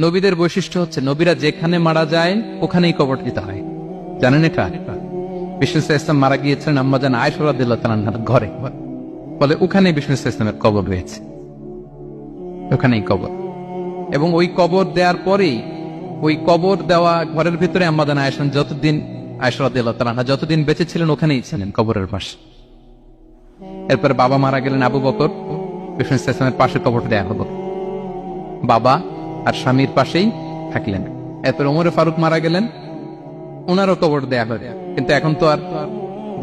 নবীদের বৈশিষ্ট্য হচ্ছে নবীরা যেখানে মারা যায় ওখানেই কবর দিতে হয়। জানেন এটা? বিষ্ণু ইসলাম মারা গিয়েছিলেন আম্মাজান আয়েশা রাদিয়াল্লাহু তাআলার ঘরে, ফলে ওখানে বিষ্ণু ইসলামের কবর রয়েছে, ওখানেই কবর। এবং ওই কবর দেওয়ার পরেই ওই কবর দেওয়া ঘরের ভিতরে আম্মাজান আয়েশা রাদিয়াল্লাহু তাআলা যতদিন বেঁচে ছিলেন ওখানেই ছিলেন, কবরের পাশে। এরপরে বাবা মারা গেলেন আবু বকর, বিষ্ণু ইসলামের পাশে কবর দেয়া হলো, বাবা আর স্বামীর পাশেই থাকলেন। এরপর ওমরে ফারুক মারা গেলেন, ওনারও কবর দেয়া হলো। কিন্তু এখন তো আর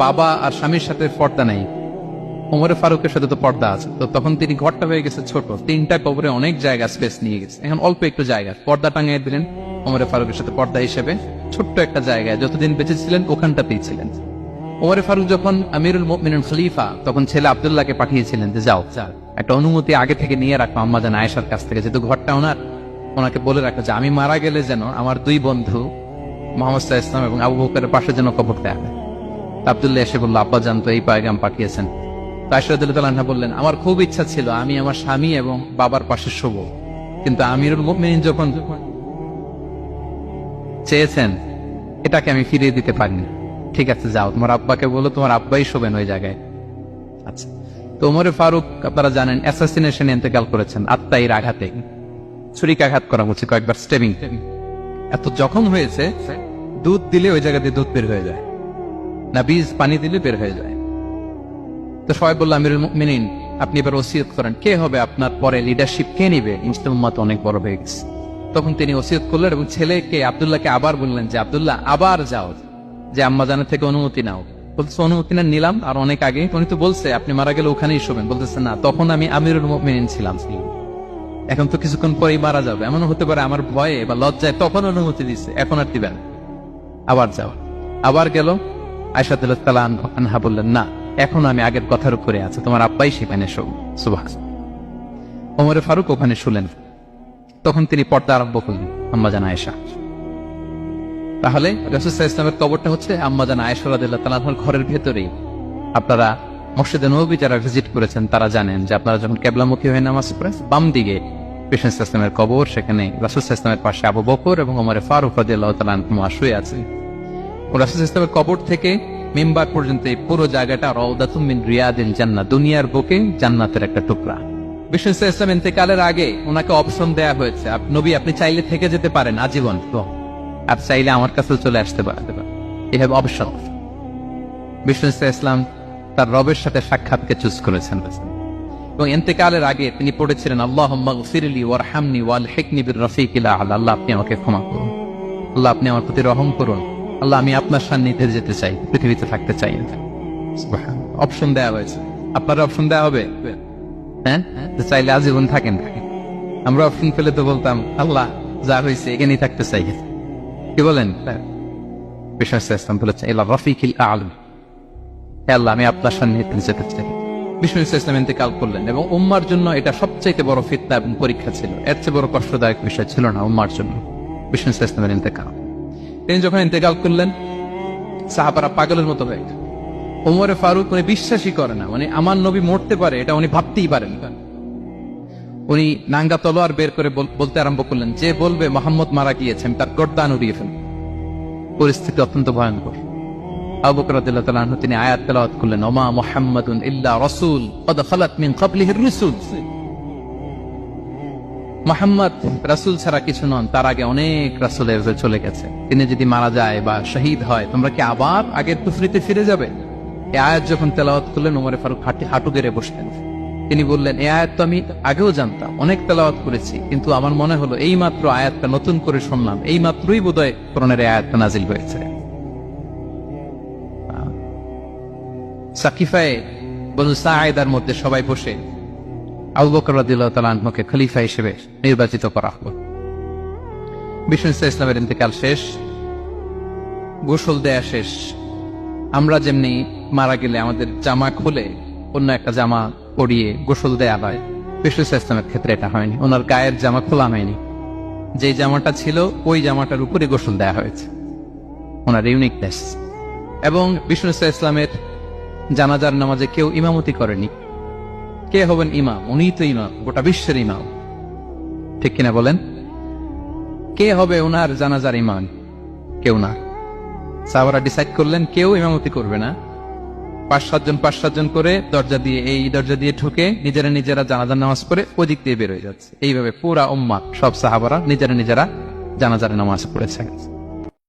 বাবা আর স্বামীর সাথে পর্দা নাই, ওমরে ফারুকের সাথে তো পর্দা আছে। তো তখন তিনি ঘরটা হয়ে গেছে ছোট, তিনটা কবরে অনেক জায়গা স্পেস নিয়ে গেছে। এখন অল্প একটু জায়গা পর্দা টাঙিয়ে দিলেন ওমরে ফারুকের সাথে পর্দা হিসেবে, ছোট্ট একটা জায়গায় যতদিন বেঁচে ছিলেন ওখানটাতেই ছিলেন। ওমরে ফারুক যখন আমিরুল মুমিনিন খলিফা, তখন ছেলে আব্দুল্লাহকে পাঠিয়েছিলেন যে যাও একটা অনুমতি আগে থেকে নিয়ে রাখো আম্মাজান আয়েশার কাছ থেকে, যেহেতু ঘরটা ওনাকে বলে রাখো যে আমি মারা গেলে যেন আমার দুই বন্ধু মুহাম্মদ সাল্লাল্লাহু আলাইহি ওয়াসাল্লাম এবং আবু বকরের পাশে যেন কবর দেয়া হয়। আব্দুল্লাহ এসে বলল, আব্বা জান তো এই পয়গাম পাঠিয়েছেন। আয়েশা রাদিয়াল্লাহু তাআলা আনহা বললেন, আমার খুব ইচ্ছা ছিল আমি আমার স্বামী এবং বাবার পাশে শোবো, কিন্তু আমিরুল মুমিনিন যখন চেয়েছেন এটাকে আমি ফিরিয়ে দিতে পারিনি। ঠিক আছে যাও, তোমার আব্বাকে বলো তোমার আব্বাই শোবেন ওই জায়গায়। আচ্ছা, তো ওমরে ফারুক আপনারা জানেন অ্যাসাসিনেশনে ইন্তেকাল করেছেন, আত্মাইর আঘাতে, ছুরিকাঘাত করা হচ্ছে কয়েকবার, স্টেবিং। এত জখম হয়েছে, দুধ দিলে ওই জায়গা দিয়ে দুধ বের হয়ে যায় না, বীজ পানি দিলে বের হয়ে যায়। তো সবাই বলল, আমিরুল মুমিনিন আপনি এবার ওসিয়ত করেন, কে হবে আপনার পরে লিডারশিপ, কে নিবে? মুসলিম উম্মাত অনেক বড় হয়ে গেছে। তখন তিনি ওসিয়ত করলেন এবং ছেলেকে আব্দুল্লাহকে আবার বললেন যে আব্দুল্লাহ আবার যাও, যে আম্মা জানের থেকে অনুমতি নাও। বলতেছে অনুমতি না নিলাম আর অনেক আগে, উনি তো বলছে আপনি মারা গেলে ওখানেই শোবেন। বলতেছে না, তখন আমি আমিরুল মুমিনিন ছিলাম, এখন তো কিছুক্ষণ পরেই মারা যাবে, এমন হতে পারে আমার ভয়ে বা লজ্জায় তখন অনুমতি দিচ্ছে, এখন আর দিবেন, আবার যাও। আবার গেল। আয়েশা রাদিয়াল্লাহু তাআলা আনহা বললেন, না এখন আমি আগের কথার উপরে আছে, তোমার আব্বাই সেখানে শোক। সুবহানাল্লাহ। ওমরে ফারুক ওখানে শুলেন, তখন তিনি পর্দা আরম্ভ করলেন আম্মাজান আয়েশা। তাহলে রাসূল সাল্লাল্লাহু আলাইহি ওয়াসাল্লামের কবরটা হচ্ছে আম্মাজান আয়েশা রাদিয়াল্লাহু তাআলা আনহার ঘরের ভেতরেই। আপনারা মসজিদে নববী যারা ভিজিট করেছেন তারা জানেন যে আপনারা যখন কিবলামুখী হয়ে নামাজ পড়েন, বাম দিকে বিষ্ণু ইসলামের কবর, সেখানে রাসূল সাল্লাল্লাহু আলাইহি ওয়াসাল্লামের পাশে আবু বকর এবং ওমরে ফারুক রাদিয়াল্লাহু তাআলা আনহুমা শুয়ে আছেন। রাসূল সাল্লাল্লাহু আলাইহি ওয়াসাল্লামের কবর থেকে মিম্বার পর্যন্ত এই পুরো জায়গাটা রাউদাতুম মিন রিয়াদিল জান্নাহ, দুনিয়ার বুকে জান্নাতের একটা টুকরা। বিষ্ণু সাল্লাল্লাহু আলাইহি ওয়াসাল্লাম ইন্তেকালের আগে ওনাকে অপশন দেয়া হয়েছে, নবী আপনি চাইলে থেকে যেতে পারেন আজীবন, তো আর চাইলে আমার কাছে চলে আসতে পারেন, এভাবে অপশন। বিষ্ণু সাল্লাল্লাহু আলাইহি ওয়াসাল্লাম তার রবের সাথে সাক্ষাৎকে চুজ করেছেন এবং ইন্তেকালের আগে তিনি পড়েছিলেন, আল্লাহুম্মা গফিরলি ওয়ারহামনি ওয়ালহিকনি বির রফিকিল আ'লা, আল্লাহ আপনি আমাকে ক্ষমা করুন, আল্লাহ আপনি আমার প্রতি রহম করুন, আল্লাহ আমি আপনার সান্নিধ্যে যেতে চাই, পৃথিবীতে থাকতে চাই না। সুবহানাল্লাহ। অপশন দেয়া হয়েছে, আপনার অপশন দেয়া হবে, হ্যাঁ চাইলে আজীবন থাকেন। আমরা অপশন পেলে তো বলতাম আল্লাহ যা হয়েছে এখানেই থাকতে চাই, কি বলেন? বিষ্ণু সাল্লাল্লাহু আলাইহি ওয়াসাল্লাম বলেছেন ইলা রফিকিল আ'লা, হে আল্লাহ আমি আপনার সান্নিধ্যে যেতে চাই। বিষ্ণু সাল্লাল্লাহু আলাইহি ওয়াসাল্লাম ইন্তেকাল করলেন এবং উম্মার জন্য এটা সবচাইতে বড় ফিতনা এবং পরীক্ষা ছিল, এর চেয়ে বড় কষ্টদায়ক বিষয় ছিল না উম্মার জন্য বিষ্ণু সাল্লাল্লাহু আলাইহি ওয়াসাল্লামের ইন্তেকাল। তিনি যখন ইন্তেকাল করলেন সাহাবারা পাগলের মতো হয়ে গেল। ওমরে ফারুক উনি বিশ্বাসই করে না, মানে আমার নবী মরতে পারে এটা উনি ভাবতেই পারেন। উনি নাঙ্গা তলোয়ার বের করে বলতে আরম্ভ করলেন, যে বলবে মুহাম্মদ মারা গিয়েছেন তার গর্দান উড়িয়ে ফেলবে। পরিস্থিতি অত্যন্ত ভয়ঙ্কর। আবু বকর রাদিয়াল্লাহু তাআলা আনহু তিনি আয়াত তেলাওয়াত করলেন, ওমা মুহাম্মাদুন ইল্লা রাসূল ক্বাদ খালাত মিন ক্বাবলিহির রুসুল, মুহাম্মদ রাসূল ছাড়া কিছু নন, তার আগে অনেক রাসূল চলে গেছে, তিনি যদি মারা যায় বা শহীদ হয় তোমরা কি আবার আগের কুফরিতে ফিরে যাবে? এই আয়াত যখন তেলাওয়াত করলেন ওমরে ফারুক হাঁটু গেড়ে বসলেন। তিনি বললেন, এই আয়াত তো আমি আগেও জানতাম, অনেক তেলাওয়াত করেছি, কিন্তু আমার মনে হলো এই মাত্র আয়াতটা নতুন করে শুনলাম, এই মাত্রই বোধহয় কোরআনের এই আয়াতটা নাজিল হয়েছে। সাকিফায়ে বনু সাঈদার মধ্যে সবাই বসে আবু বকর রাদিয়াল্লাহু তাআলা আনহুকে খলিফা হিসেবে নির্বাচিত করা হলো। বিষ্ণু সাল্লাল্লাহু আলাইহি ওয়াসাল্লামের ইন্তেকাল শেষ, গোসল দেয়া শেষ। আমরা যেমনি মারা গেলে আমাদের জামা খুলে অন্য একটা জামা পরিয়ে গোসল দেয়া হয়, বিষ্ণু সাল্লাল্লাহু আলাইহি ওয়াসাল্লামের ক্ষেত্রে এটা হয়নি, ওনার গায়ের জামা খোলা হয়নি, যে জামাটা ছিল ওই জামাটার উপরে গোসল দেয়া হয়েছে, ওনার ইউনিকনেস। এবং বিষ্ণু সাল্লাল্লাহু আলাইহি ওয়াসাল্লামের জানাজার নামাজে কেউ ইমামতি করেনি। কে হবেন ইমাম? উনিই তো ইমাম, গোটা বিশ্বের ইমাম, ঠিক কিনা বলেন? কে হবে ওনার জানাজার ইমাম? কেউ না। সাহাবারা ডিসাইড করলেন কেউ ইমামতি করবে না। 5-7 জন করে দরজা দিয়ে, এই দরজা দিয়ে ঢুকে নিজেরা জানাজার নামাজ পড়ে ওই দিক দিয়ে বের হয়ে যাচ্ছে। এইভাবে পুরা উম্মাহ সব সাহাবারা নিজেরা জানাজার নামাজ পড়েছে।